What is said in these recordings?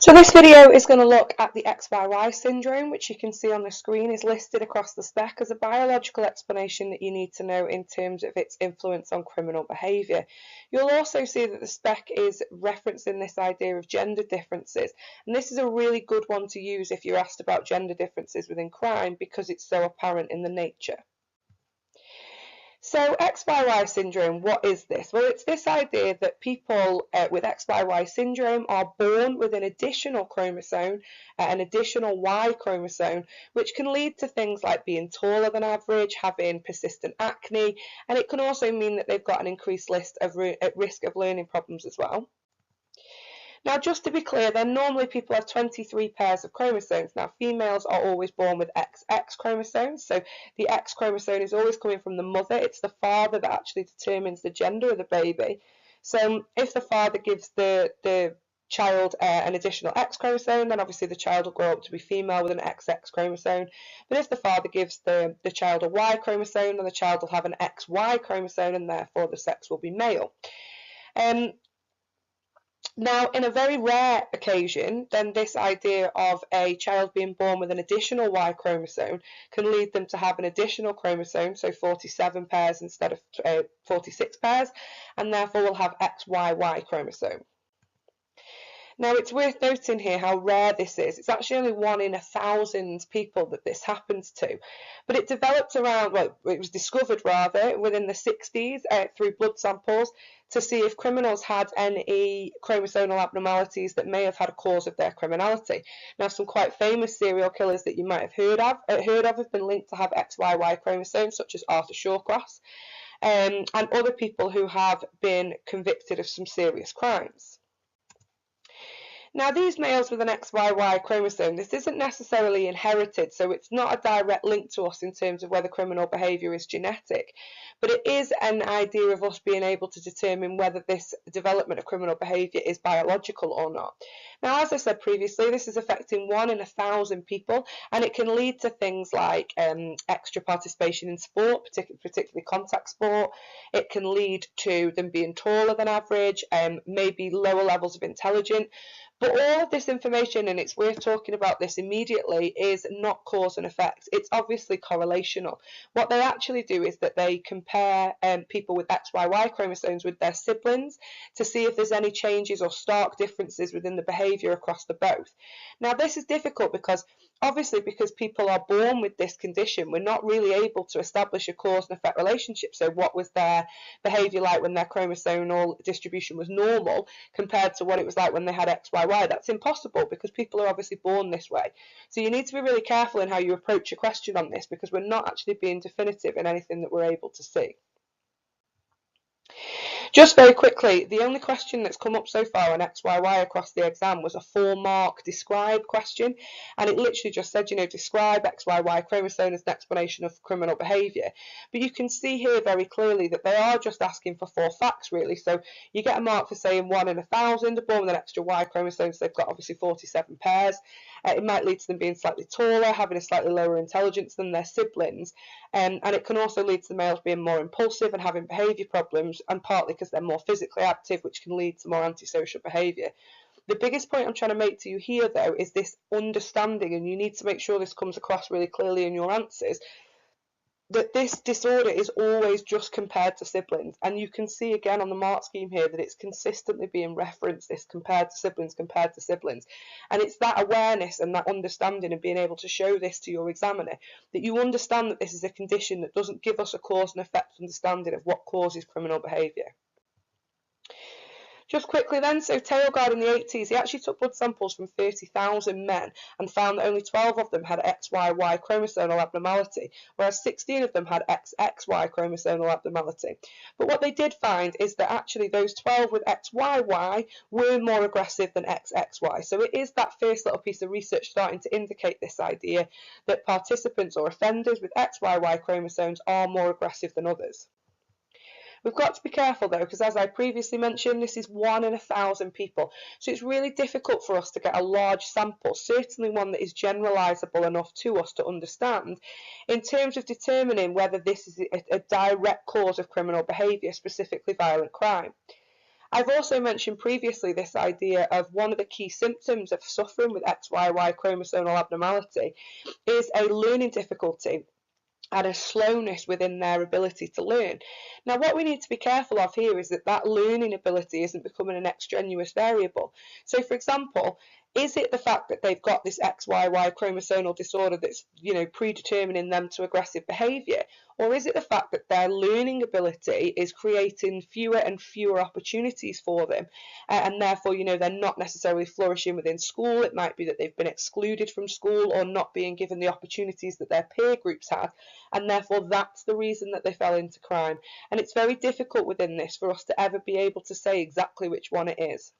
So this video is going to look at the XYY syndrome, which you can see on the screen is listed across the spec as a biological explanation that you need to know in terms of its influence on criminal behaviour. You'll also see that the spec is referencing this idea of gender differences, and this is a really good one to use if you're asked about gender differences within crime because it's so apparent in the nature. So XYY syndrome, what is this? Well, it's this idea that people with XYY syndrome are born with an additional chromosome, an additional Y chromosome, which can lead to things like being taller than average, having persistent acne, and it can also mean that they've got an increased risk of learning problems as well. Now, just to be clear, then normally people have 23 pairs of chromosomes. Now, females are always born with XX chromosomes, so the X chromosome is always coming from the mother. It's the father that actually determines the gender of the baby. So if the father gives the child an additional X chromosome, then obviously the child will grow up to be female with an XX chromosome. But if the father gives the child a Y chromosome, then the child will have an XY chromosome, and therefore the sex will be male. Now, in a very rare occasion, then this idea of a child being born with an additional Y chromosome can lead them to have an additional chromosome, so 47 pairs instead of 46 pairs, and therefore will have XYY chromosome. Now, it's worth noting here how rare this is. It's actually only 1 in 1,000 people that this happens to. But it developed around, well, it was discovered rather, within the 60s through blood samples to see if criminals had any chromosomal abnormalities that may have had a cause of their criminality. Now, some quite famous serial killers that you might have heard of have been linked to have XYY chromosomes, such as Arthur Shawcross, and other people who have been convicted of some serious crimes. Now, these males with an XYY chromosome, this isn't necessarily inherited, so it's not a direct link to us in terms of whether criminal behaviour is genetic, but it is an idea of us being able to determine whether this development of criminal behaviour is biological or not. Now, as I said previously, this is affecting 1 in 1,000 people, and it can lead to things like extra participation in sport, particularly contact sport. It can lead to them being taller than average, maybe lower levels of intelligence. But all of this information, and it's worth talking about this immediately, is not cause and effect. It's obviously correlational. What they actually do is that they compare people with XYY chromosomes with their siblings to see if there's any changes or stark differences within the behaviour across the both. Now, this is difficult because people are born with this condition, we're not really able to establish a cause and effect relationship. So what was their behaviour like when their chromosomal distribution was normal compared to what it was like when they had XYY? That's impossible because people are obviously born this way. So you need to be really careful in how you approach a question on this because we're not actually being definitive in anything that we're able to see. Just very quickly, the only question that's come up so far on XYY across the exam was a 4-mark describe question, and it literally just said, describe XYY chromosome as an explanation of criminal behaviour. But you can see here very clearly that they are just asking for 4 facts, really. So you get a mark for saying 1 in 1,000 are born with an extra Y chromosome, so they've got obviously 47 pairs. It might lead to them being slightly taller, having a slightly lower intelligence than their siblings, and it can also lead to the males being more impulsive and having behaviour problems, and partly because they're more physically active, which can lead to more antisocial behaviour. The biggest point I'm trying to make to you here, though, is this understanding, and you need to make sure this comes across really clearly in your answers, that this disorder is always just compared to siblings. And you can see again on the mark scheme here that it's consistently being referenced, this compared to siblings. And it's that awareness and that understanding and being able to show this to your examiner, that you understand that this is a condition that doesn't give us a cause and effect understanding of what causes criminal behaviour. Just quickly then, so Tailgard in the 80s, he actually took blood samples from 30,000 men and found that only 12 of them had XYY chromosomal abnormality, whereas 16 of them had XXY chromosomal abnormality. But what they did find is that actually those 12 with XYY were more aggressive than XXY. So it is that first little piece of research starting to indicate this idea that participants or offenders with XYY chromosomes are more aggressive than others. We've got to be careful though, because as I previously mentioned, this is 1 in 1,000 people. So it's really difficult for us to get a large sample, certainly one that is generalisable enough to us to understand, in terms of determining whether this is a direct cause of criminal behaviour, specifically violent crime. I've also mentioned previously this idea of one of the key symptoms of suffering with XYY chromosomal abnormality is a learning difficulty and a slowness within their ability to learn. Now, what we need to be careful of here is that that learning ability isn't becoming an extraneous variable. So, for example, is it the fact that they've got this XYY chromosomal disorder that's, predetermining them to aggressive behaviour? Or is it the fact that their learning ability is creating fewer and fewer opportunities for them, and therefore, they're not necessarily flourishing within school? It might be that they've been excluded from school or not being given the opportunities that their peer groups have, and therefore that's the reason that they fell into crime. And it's very difficult within this for us to ever be able to say exactly which one it is.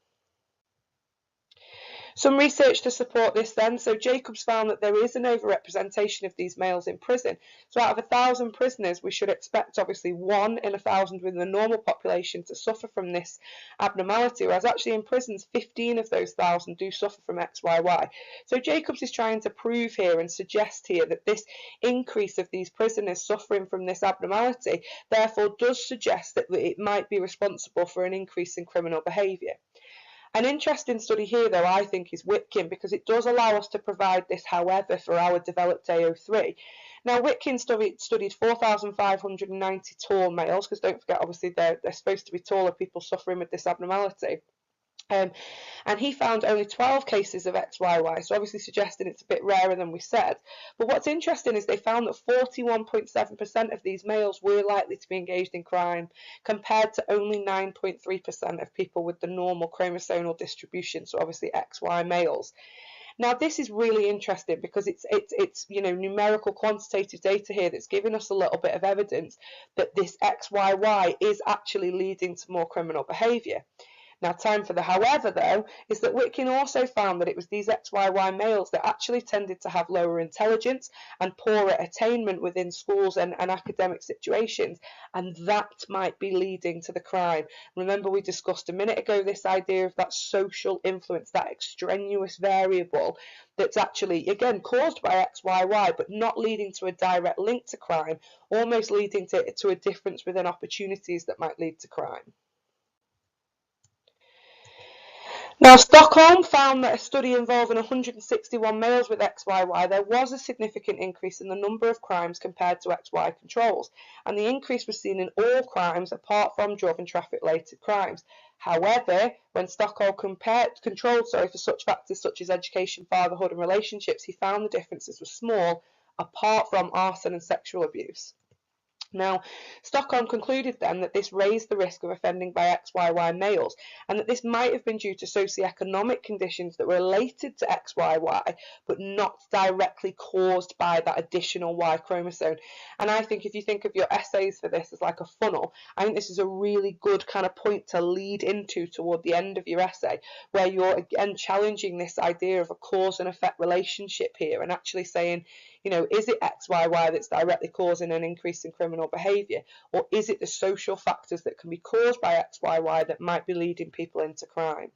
Some research to support this then. So Jacobs found that there is an overrepresentation of these males in prison. So out of 1,000 prisoners, we should expect obviously 1 in 1,000 within the normal population to suffer from this abnormality, whereas actually in prisons, 15 of those 1,000 do suffer from XYY. So Jacobs is trying to prove here and suggest here that this increase of these prisoners suffering from this abnormality therefore does suggest that it might be responsible for an increase in criminal behaviour. An interesting study here, though, I think, is Witkin, because it does allow us to provide this, however, for our developed AO3. Now, Witkin studied 4,590 tall males, because don't forget, obviously, they're supposed to be taller people suffering with this abnormality. And he found only 12 cases of XYY, so obviously suggesting it's a bit rarer than we said. But what's interesting is they found that 41.7% of these males were likely to be engaged in crime, compared to only 9.3% of people with the normal chromosomal distribution, so obviously XY males. Now, this is really interesting because it's numerical quantitative data here that's giving us a little bit of evidence that this XYY is actually leading to more criminal behaviour. Now, time for the however, though, is that Witkin also found that it was these XYY males that actually tended to have lower intelligence and poorer attainment within schools and academic situations, and that might be leading to the crime. Remember, we discussed a minute ago this idea of that social influence, that extraneous variable that's actually, again, caused by XYY, but not leading to a direct link to crime, almost leading to a difference within opportunities that might lead to crime. Now, Stockholm found that a study involving 161 males with XYY, there was a significant increase in the number of crimes compared to XY controls, and the increase was seen in all crimes apart from drug and traffic-related crimes. However, when Stockholm controlled for such factors such as education, fatherhood, and relationships, he found the differences were small, apart from arson and sexual abuse. Now, Stockholm concluded then that this raised the risk of offending by XYY males, and that this might have been due to socioeconomic conditions that were related to XYY, but not directly caused by that additional Y chromosome. And I think if you think of your essays for this as like a funnel, I think this is a really good kind of point to lead into toward the end of your essay, where you're again challenging this idea of a cause and effect relationship here, and actually saying, is it XYY that's directly causing an increase in criminal behaviour, or is it the social factors that can be caused by XYY that might be leading people into crime?